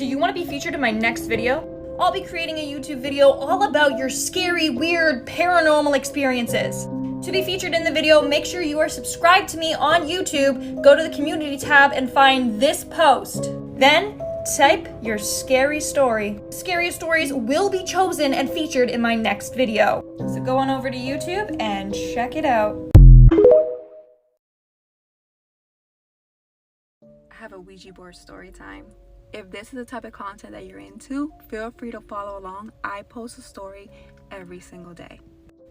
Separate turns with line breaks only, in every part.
Do you want to be featured in my next video? I'll be creating a YouTube video all about your scary, weird, paranormal experiences. To be featured in the video, make sure you are subscribed to me on YouTube, go to the community tab and find this post. Then, type your scary story. Scariest stories will be chosen and featured in my next video. So go on over to YouTube and check it out.
I have a Ouija board story time. If this is the type of content that you're into, feel free to follow along. I post a story every single day.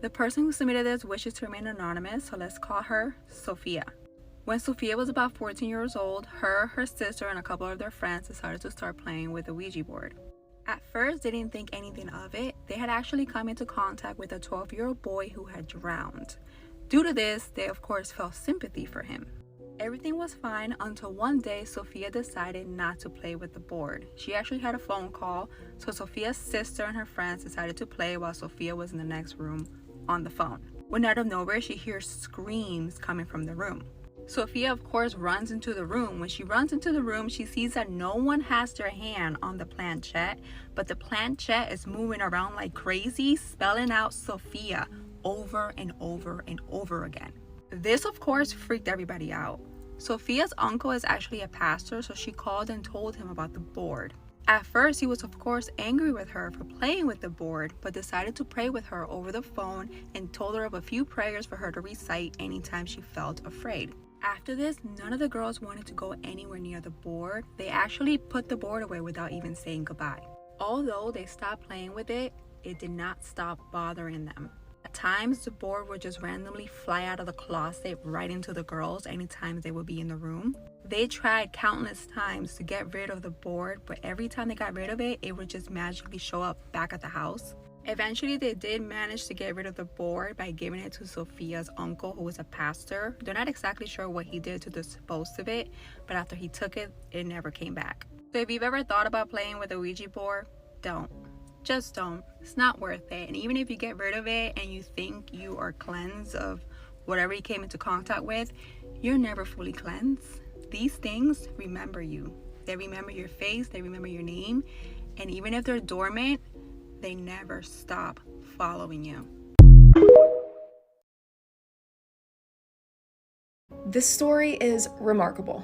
The person who submitted this wishes to remain anonymous, so let's call her Sophia. When Sophia was about 14 years old, her sister, and a couple of their friends decided to start playing with the Ouija board. At first, they didn't think anything of it. They had actually come into contact with a 12-year-old boy who had drowned. Due to this, they of course felt sympathy for him. Everything was fine until one day Sophia decided not to play with the board. She actually had a phone call, so Sophia's sister and her friends decided to play while Sophia was in the next room on the phone. When out of nowhere, she hears screams coming from the room. Sophia, of course, runs into the room. When she runs into the room, she sees that no one has their hand on the planchette, but the planchette is moving around like crazy, spelling out Sophia over and over and over again. This, of course, freaked everybody out. Sophia's uncle is actually a pastor, so she called and told him about the board. At first, he was of course angry with her for playing with the board, but decided to pray with her over the phone and told her of a few prayers for her to recite anytime she felt afraid. After this, none of the girls wanted to go anywhere near the board. They actually put the board away without even saying goodbye. Although they stopped playing with it, it did not stop bothering them. At times, the board would just randomly fly out of the closet right into the girls anytime they would be in the room. They tried countless times to get rid of the board, but every time they got rid of it, it would just magically show up back at the house. Eventually, they did manage to get rid of the board by giving it to Sophia's uncle, who was a pastor. They're not exactly sure what he did to dispose of it, but after he took it, it never came back. So if you've ever thought about playing with a Ouija board, don't. Just don't. It's not worth it. And even if you get rid of it and you think you are cleansed of whatever you came into contact with, you're never fully cleansed. These things remember you. They remember your face, they remember your name, and even if they're dormant, they never stop following you.
This story is remarkable.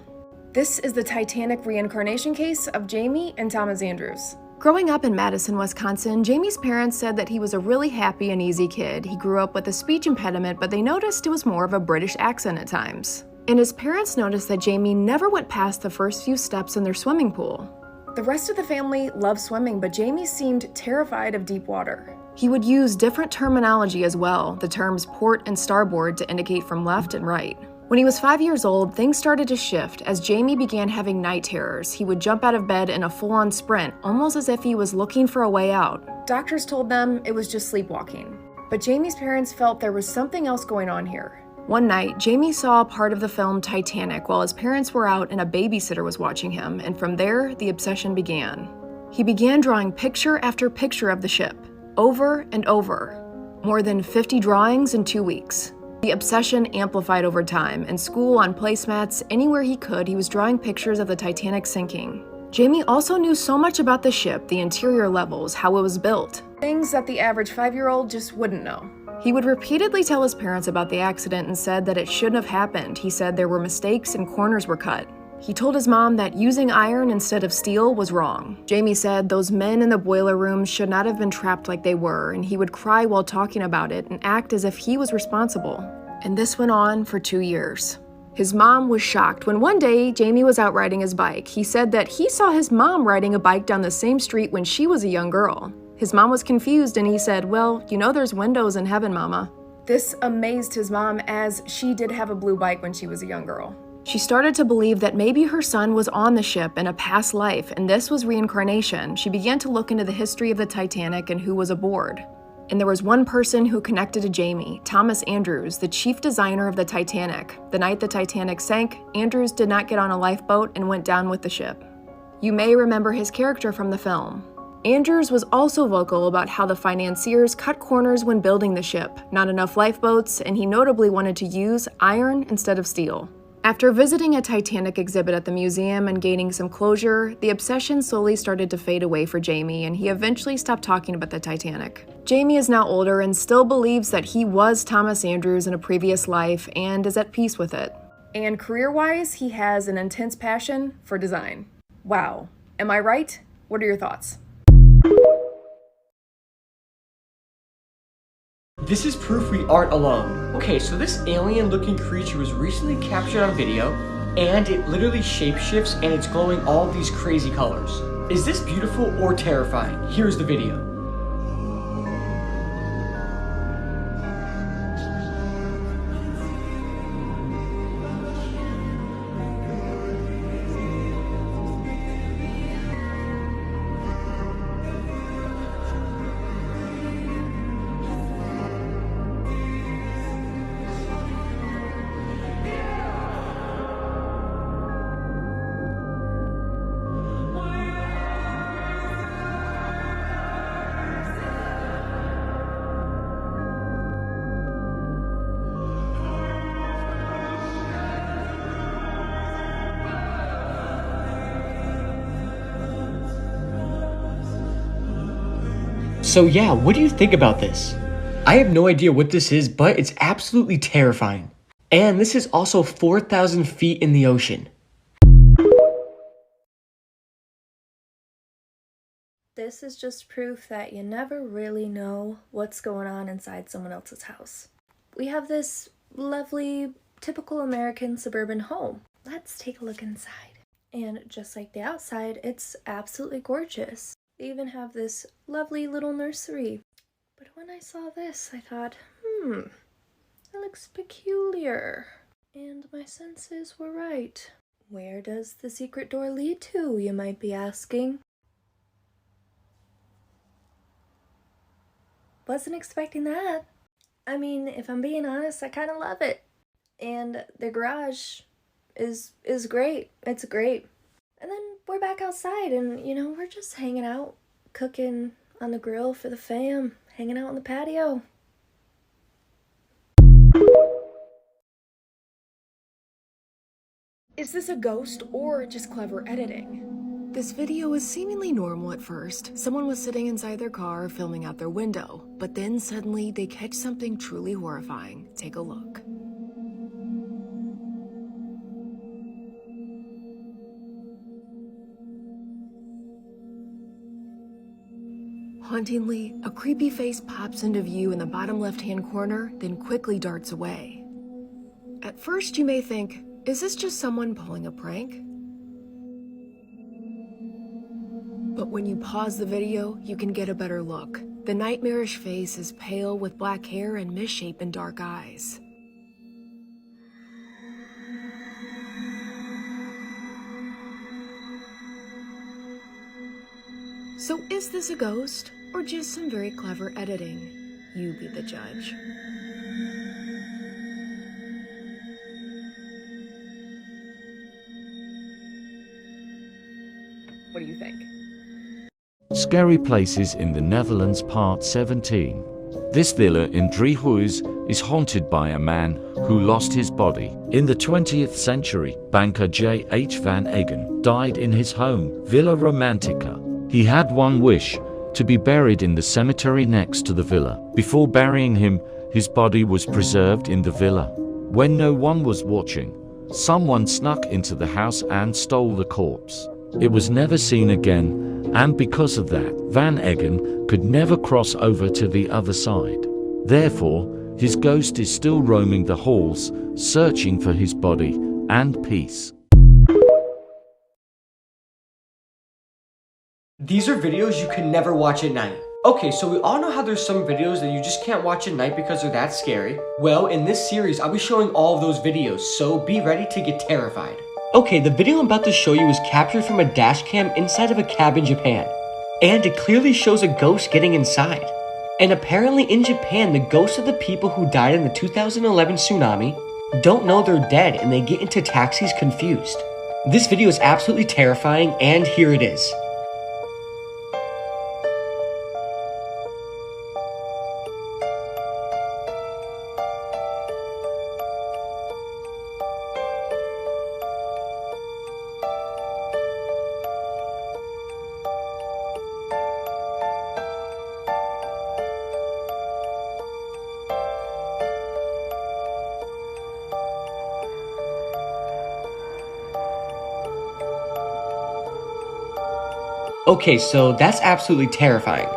This is the Titanic reincarnation case of Jamie and Thomas Andrews. Growing up in Madison, Wisconsin, Jamie's parents said that he was a really happy and easy kid. He grew up with a speech impediment, but they noticed it was more of a British accent at times. And his parents noticed that Jamie never went past the first few steps in their swimming pool. The rest of the family loved swimming, but Jamie seemed terrified of deep water. He would use different terminology as well, the terms port and starboard to indicate from left and right. When he was 5 years old, things started to shift as Jamie began having night terrors. He would jump out of bed in a full-on sprint, almost as if he was looking for a way out. Doctors told them it was just sleepwalking. But Jamie's parents felt there was something else going on here. One night, Jamie saw a part of the film Titanic while his parents were out and a babysitter was watching him, and from there, the obsession began. He began drawing picture after picture of the ship, over and over. More than 50 drawings in 2 weeks. The obsession amplified over time. In school, on placemats, anywhere he could, he was drawing pictures of the Titanic sinking. Jamie also knew so much about the ship, the interior levels, how it was built. Things that the average 5-year-old just wouldn't know. He would repeatedly tell his parents about the accident and said that it shouldn't have happened. He said there were mistakes and corners were cut. He told his mom that using iron instead of steel was wrong. Jamie said those men in the boiler room should not have been trapped like they were, and he would cry while talking about it and act as if he was responsible. And this went on for 2 years. His mom was shocked when one day Jamie was out riding his bike. He said that he saw his mom riding a bike down the same street when she was a young girl. His mom was confused and he said, "Well, you know there's windows in heaven, Mama." This amazed his mom, as she did have a blue bike when she was a young girl. She started to believe that maybe her son was on the ship in a past life, and this was reincarnation. She began to look into the history of the Titanic and who was aboard. And there was one person who connected to Jamie, Thomas Andrews, the chief designer of the Titanic. The night the Titanic sank, Andrews did not get on a lifeboat and went down with the ship. You may remember his character from the film. Andrews was also vocal about how the financiers cut corners when building the ship, not enough lifeboats, and he notably wanted to use iron instead of steel. After visiting a Titanic exhibit at the museum and gaining some closure, the obsession slowly started to fade away for Jamie, and he eventually stopped talking about the Titanic. Jamie is now older and still believes that he was Thomas Andrews in a previous life and is at peace with it. And career-wise, he has an intense passion for design. Wow. Am I right? What are your thoughts?
This is proof we aren't alone. Okay, so this alien-looking creature was recently captured on video, and it literally shapeshifts and it's glowing all these crazy colors. Is this beautiful or terrifying? Here's the video. So yeah, what do you think about this? I have no idea what this is, but it's absolutely terrifying. And this is also 4,000 feet in the ocean.
This is just proof that you never really know what's going on inside someone else's house. We have this lovely, typical American suburban home. Let's take a look inside. And just like the outside, it's absolutely gorgeous. They even have this lovely little nursery. But when I saw this, I thought, it looks peculiar. And my senses were right. Where does the secret door lead to, you might be asking? Wasn't expecting that. I mean, if I'm being honest, I kind of love it. And the garage is great. It's great. And then we're back outside and, we're just hanging out, cooking on the grill for the fam, hanging out on the patio.
Is this a ghost or just clever editing? This video was seemingly normal at first. Someone was sitting inside their car filming out their window, but then suddenly they catch something truly horrifying. Take a look. Hauntingly, a creepy face pops into view in the bottom left-hand corner, then quickly darts away. At first you may think, is this just someone pulling a prank? But when you pause the video, you can get a better look. The nightmarish face is pale with black hair and misshapen dark eyes. So is this a ghost or just some very clever editing? You be the judge. What do you think?
Scary Places in the Netherlands Part 17. This villa in Driehuis is haunted by a man who lost his body. In the 20th century, banker J.H. van Eggen died in his home, Villa Romantica. He had one wish, to be buried in the cemetery next to the villa. Before burying him, his body was preserved in the villa. When no one was watching, someone snuck into the house and stole the corpse. It was never seen again, and because of that, Van Eggen could never cross over to the other side. Therefore, his ghost is still roaming the halls, searching for his body and peace.
These are videos you can never watch at night. Okay, so we all know how there's some videos that you just can't watch at night because they're that scary. Well, in this series, I'll be showing all of those videos, so be ready to get terrified. Okay, the video I'm about to show you was captured from a dash cam inside of a cab in Japan. And it clearly shows a ghost getting inside. And apparently in Japan, the ghosts of the people who died in the 2011 tsunami don't know they're dead and they get into taxis confused. This video is absolutely terrifying, and here it is. Okay, so that's absolutely terrifying.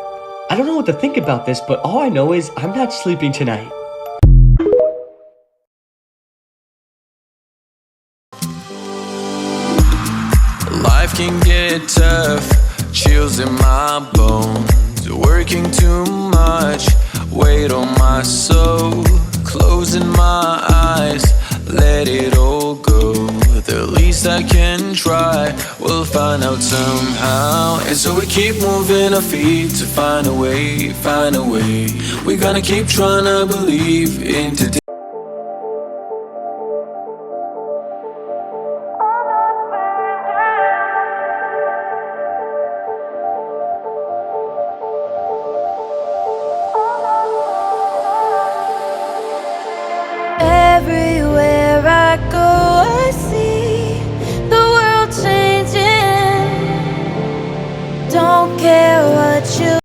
I don't know what to think about this, but all I know is I'm not sleeping tonight.
Life can get tough, chills in my bones, working too much, weight on my soul, closing my eyes, let it all go. The least I can try, we'll find out somehow. And so we keep moving our feet to find a way, find a way. We're gonna keep trying to believe in today.